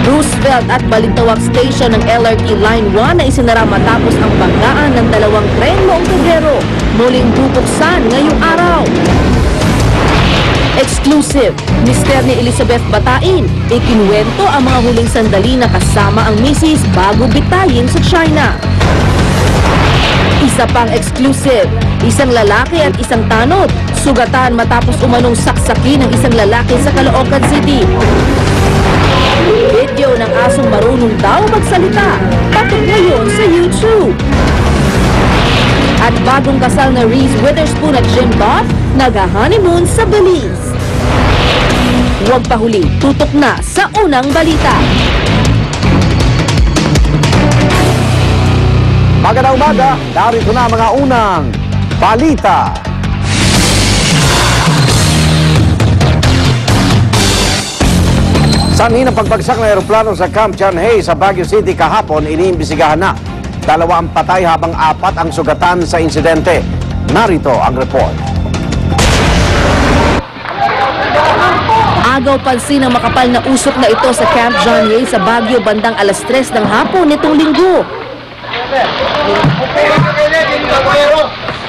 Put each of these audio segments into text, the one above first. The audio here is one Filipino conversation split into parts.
Roosevelt at Balintawak Station ng LRT Line 1 na isinara matapos ang banggaan ng dalawang tren noong Pebrero. Muling bubuksan ngayong araw. Exclusive, Mister ni Elizabeth Batain, ikinuwento ang mga huling sandali na kasama ang misis bago bitayin sa China. Isa pang exclusive, isang lalaki at isang tanod, sugatan matapos umanong saksaki ng isang lalaki sa Caloocan City. Video ng asong marunong daw magsalita, patok ngayon sa YouTube. At bagong kasal na Reese Witherspoon at Jim Buff, nag-honeymoon sa Belize. Huwag pahuli, tutok na sa unang balita. Magandang umaga, narito na mga unang balita. Sanhi ng pagbagsak ng aeroplano sa Camp John Hay sa Baguio City kahapon, iniimbisigahan na. 2 ang patay habang 4 ang sugatan sa insidente. Narito ang report. Agaw pansin ang makapal na usok na ito sa Camp John Hay sa Baguio bandang alas 3 ng hapon nitong linggo.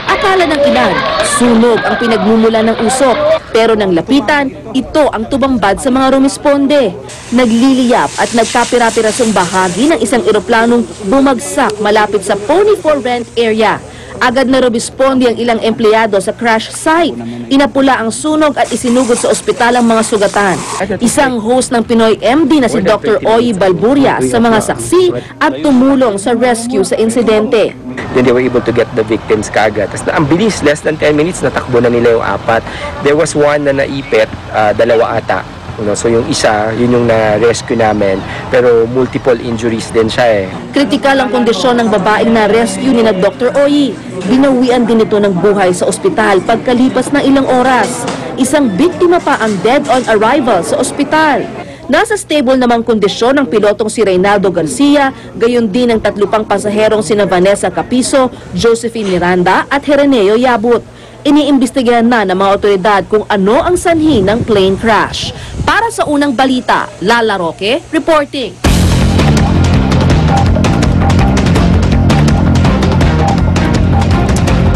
Akala ng ilan, sunog ang pinagmumula ng usok. Pero nang lapitan, ito ang tubambad sa mga rumisponde. Nagliliyap at nagkapira-pirasong bahagi ng isang eroplanong bumagsak malapit sa Pony for Rent area. Agad na rumisponde ang ilang empleyado sa crash site. Inapula ang sunog at isinugod sa ospital ang mga sugatan. Isang host ng Pinoy MD na si Dr. Oy Balburia sa mga saksi at tumulong sa rescue sa insidente. Then they were able to get the victims kaagad. Tapos ang bilis, less than 10 minutes, natakbo na nila yung 4. There was one na naipit, 2 ata. So yung isa, yun yung na-rescue namin, pero multiple injuries din siya eh. Kritikal ang kondisyon ng babaeng na-rescue ni na Dr. Oy. Binawian din ito ng buhay sa ospital pagkalipas ng ilang oras. Isang biktima pa ang dead on arrival sa ospital. Nasa stable namang kondisyon ng pilotong si Reynaldo Garcia, gayon din ang 3 pang pasaherong sina Vanessa Capiso, Josephine Miranda at Hereneo Yabut. Iniimbestigahan na ng mga otoridad kung ano ang sanhi ng plane crash. Para sa unang balita, Lala Roque, reporting.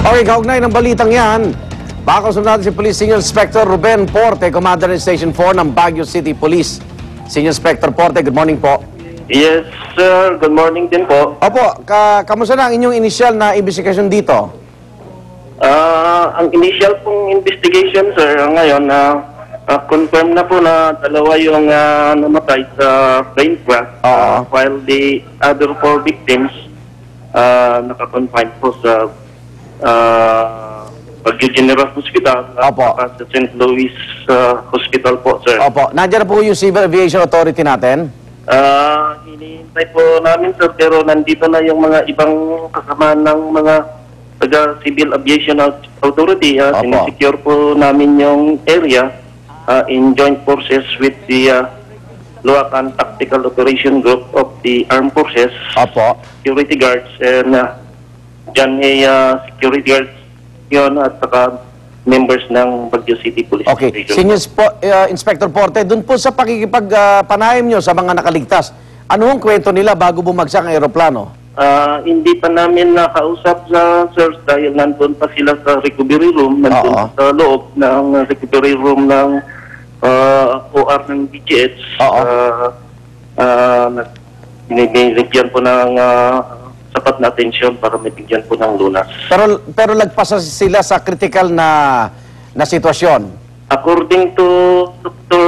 Okay, kaugnay ng balitang yan. Bakasunod natin si Police Senior Inspector Ruben Porte, Commander ng Station 4 ng Baguio City Police. Senior Inspector Porte, good morning po. Yes, sir. Good morning din po. Opo, kamusta na ang inyong initial na investigasyon dito? Ang initial pong investigation, sir, ngayon, confirm na po na 2 yung namatay sa plane crash, while the other 4 victims naka-confine po sa Baguio General Hospital at sa St. Louis Hospital po, sir. Opo, nandiyan na po yung Civil Aviation Authority natin? Hinihintay po namin, sir, pero nandito na yung mga ibang kasama ng mga taga-Civil Aviation Authority. Sinisecure po namin yung area in joint forces with the Luacan Tactical Operation Group of the Armed Forces, security guards, and dyan ay security guards yun at saka members ng Baguio City Police Station. Senior Inspector Porte, dun po sa pakikipagpanayam nyo sa mga nakaligtas, ano ang kwento nila bago bumagsak ang aeroplano? Hindi pa namin nakausap sa sirs dahil nandun pa sila sa recovery room, nandun sa loob ng recovery room ng OR ng BGH. Binibigyan po ng sapat na atensyon para mabigyan po ng lunas. Pero lagpas sila sa critical na sitwasyon? According to Dr.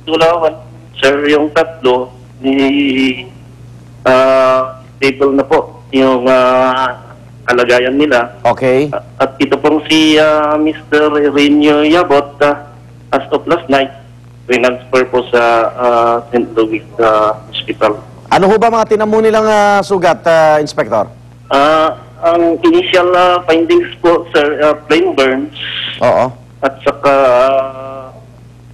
Dulawan, sir, yung 3 stable na po yung kalagayan nila. Okay. At ito pong si Mr. Renyo Yabot, as of last night, transfer po sa St. Louis Hospital. Ano ho ba mga tinamo nilang sugat, Inspector? Ang initial findings po, sir, plain burns. At saka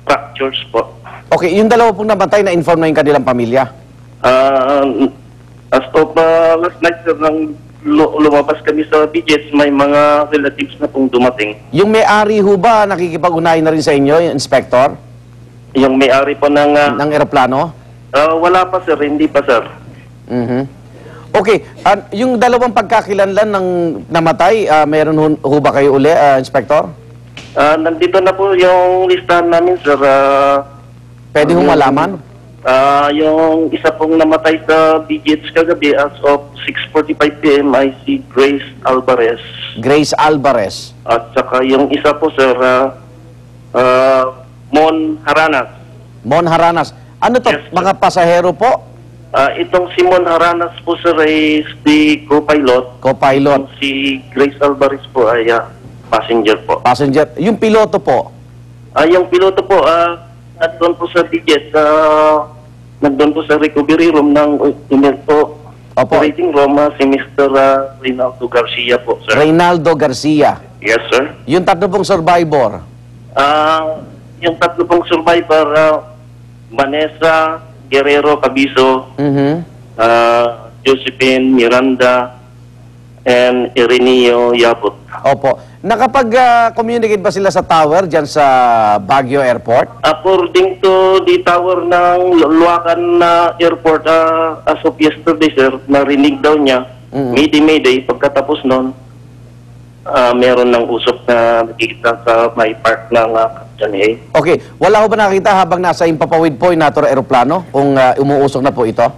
fractures po. Okay, yung 2 pong namatay na inform na yung kanilang pamilya? As of last night, sir, nang lumabas kami sa BGS, may mga relatives na pong dumating. Yung may-ari ho ba nakikipag-unahin na rin sa inyo, yung Inspector? Yung may-ari po ng aeroplano? Wala pa sir, hindi pa sir. Okay, yung dalawang pagkakilanlan ng namatay, meron ho ba kayo uli, Inspector? Nandito na po yung listahan namin sir. Pwede ho malaman? Yung isa pong namatay sa BGH kagabi as of 6:45 p.m. ay si Grace Alvarez. Grace Alvarez. At saka yung isa po sir, Mon Haranas. Mon Haranas. Ano to? Yes, sir. Mga pasahero po? Itong si Mon Haranas po sir ay si co-pilot. Co-pilot. Si Grace Alvarez po ay passenger po. Passenger. Yung piloto po? Yung piloto po, nandun po sa BGH, nandun po sa recovery room ng operating room, si Mr. Reynaldo Garcia po, sir. Reynaldo Garcia. Yes, sir. Yung tatlo pong survivor? Yung tatlo pong survivor, Vanessa Guerrero Cabiso, Josephine Miranda, and Ireneo Yaput. Opo. Nakapag-communicate ba sila sa tower dyan sa Baguio Airport? According to the tower ng Luacan Airport, as of yesterday, sir, narinig daw niya, Mayday, pagkatapos nun, meron ng usok na nakikita sa may park ng Janhay. Okay. Wala ho ba nakita habang nasa Impapawid po yung naturang aeroplano kung umuusok na po ito?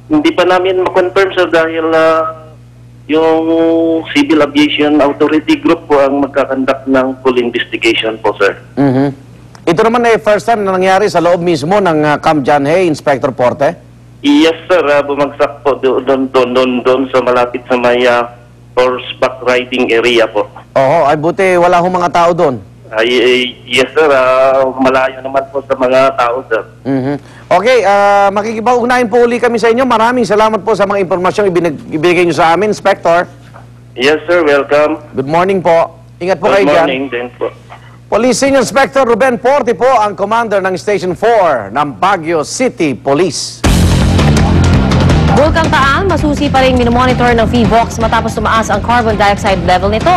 Hindi pa namin ma-confirm, sir, dahil yung Civil Aviation Authority Group po ang magkakandak ng full investigation po, sir. Ito naman ay first time na nangyari sa loob mismo ng Camp Janhay, Inspector Porte? Yes, sir. Bumagsak po doon sa malapit sa may horseback riding area po. Oo, ay buti wala ho mga tao doon. Yes, sir. Malayo naman po sa mga tao, sir. Okay, makikipag-ugnayan po uli kami sa inyo. Maraming salamat po sa mga impormasyong ibinigay nyo sa amin, Inspector. Yes, sir. Welcome. Good morning po. Ingat po kayo Good dyan. morning din po. Police Senior Inspector Ruben Porte po ang commander ng Station 4 ng Baguio City Police. Bulkang Taal, masusi pa rin minomonitor ng PHIVOLCS matapos tumaas ang carbon dioxide level nito.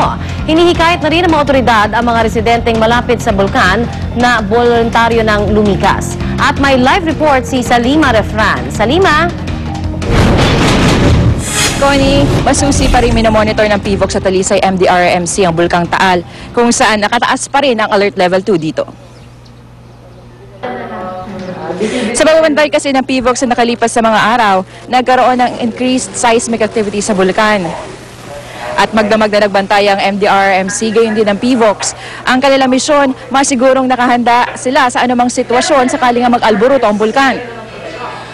Hinihikayat na rin ng mga otoridad ang mga residenteng malapit sa bulkan na voluntaryo ng lumikas. At may live report si Salima Refran. Salima? Connie, masusi pa rin minomonitor ng PHIVOLCS sa Talisay MDRRMC ang Bulkang Taal, kung saan nakataas pa rin ang alert level 2 dito. Sa pagbabantay kasi ng PHIVOLCS na nakalipas sa mga araw, nagkaroon ng increased seismic activity sa bulkan. At magdamag na nagbantay ang MDRRMC, gayon din ng PHIVOLCS. Ang kanilang misyon, masigurong nakahanda sila sa anumang sitwasyon sakaling mag-alburuto ang bulkan.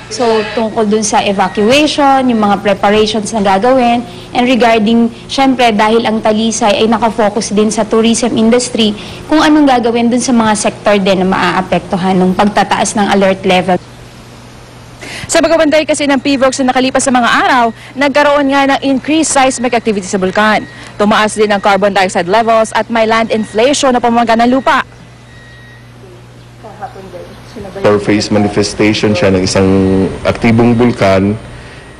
So, tungkol dun sa evacuation, yung mga preparations na gagawin, and regarding, syempre, dahil ang Talisay ay nakafocus din sa tourism industry, kung anong gagawin dun sa mga sector din na maaapektuhan ng pagtataas ng alert level. Sa pagbabantay kasi ng PHIVOLCS na nakalipas sa mga araw, nagkaroon nga ng increased seismic activity sa bulkan. Tumaas din ang carbon dioxide levels at may land inflation na pamamaga ng lupa. Surface manifestation siya ng isang aktibong bulkan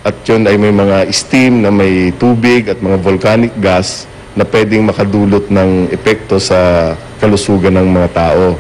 at yun ay may mga steam na may tubig at mga volcanic gas na pwedeng makadulot ng epekto sa kalusugan ng mga tao.